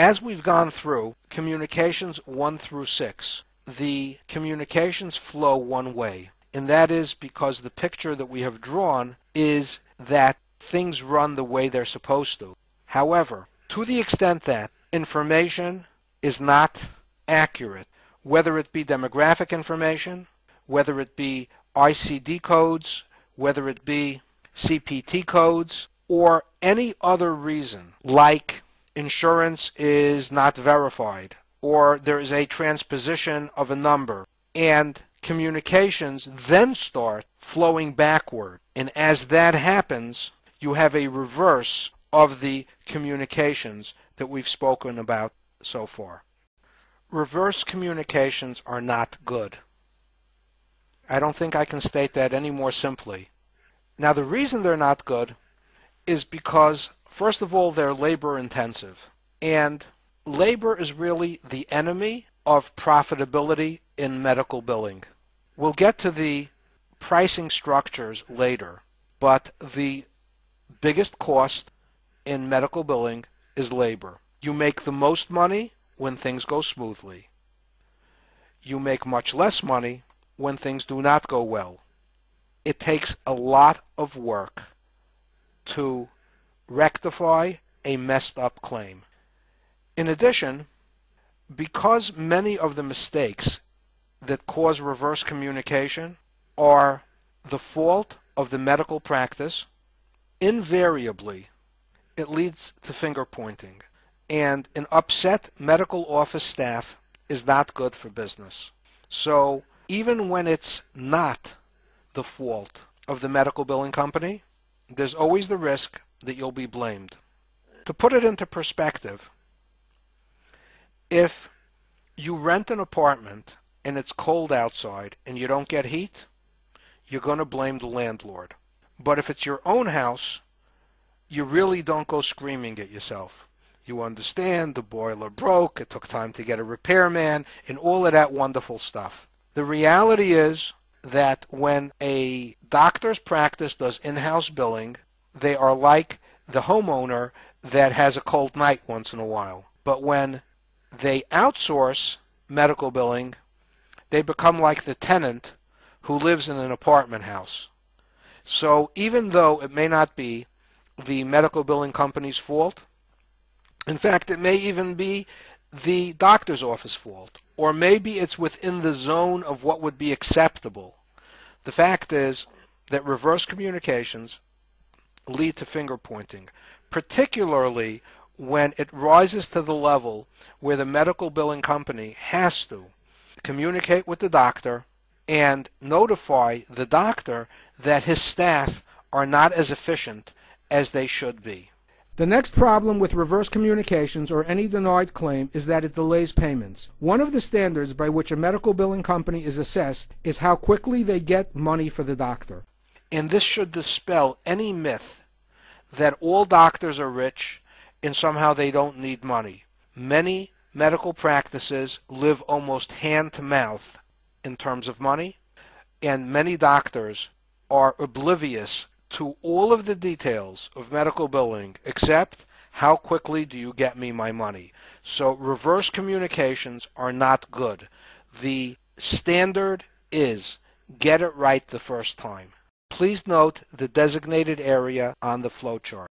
As we've gone through communications 1 through 6, the communications flow one way, and that is because the picture that we have drawn is that things run the way they're supposed to. However, to the extent that information is not accurate, whether it be demographic information, whether it be ICD codes, whether it be CPT codes, or any other reason, like insurance is not verified, or there is a transposition of a number, and communications then start flowing backward. And as that happens, you have a reverse of the communications that we've spoken about so far. Reverse communications are not good. I don't think I can state that any more simply. Now, the reason they're not good is because, first of all, they're labor intensive. And labor is really the enemy of profitability in medical billing. We'll get to the pricing structures later, but the biggest cost in medical billing is labor. You make the most money when things go smoothly. You make much less money when things do not go well. It takes a lot of work to rectify a messed up claim. In addition, because many of the mistakes that cause reverse communication are the fault of the medical practice, invariably it leads to finger pointing, and an upset medical office staff is not good for business. So even when it's not the fault of the medical billing company, there's always the risk that you'll be blamed. To put it into perspective, if you rent an apartment and it's cold outside and you don't get heat, you're going to blame the landlord. But if it's your own house, you really don't go screaming at yourself. You understand the boiler broke, it took time to get a repairman, and all of that wonderful stuff. The reality is that when a doctor's practice does in-house billing, they are like the homeowner that has a cold night once in a while. But when they outsource medical billing, they become like the tenant who lives in an apartment house. So even though it may not be the medical billing company's fault, in fact, it may even be the doctor's office fault, or maybe it's within the zone of what would be acceptable. The fact is that reverse communications lead to finger pointing, particularly when it rises to the level where the medical billing company has to communicate with the doctor and notify the doctor that his staff are not as efficient as they should be. The next problem with reverse communications or any denied claim is that it delays payments. One of the standards by which a medical billing company is assessed is how quickly they get money for the doctor. And this should dispel any myth that all doctors are rich and somehow they don't need money. Many medical practices live almost hand to mouth in terms of money, and many doctors are oblivious to all of the details of medical billing except how quickly do you get me my money. So reverse communications are not good. The standard is get it right the first time. Please note the designated area on the flowchart.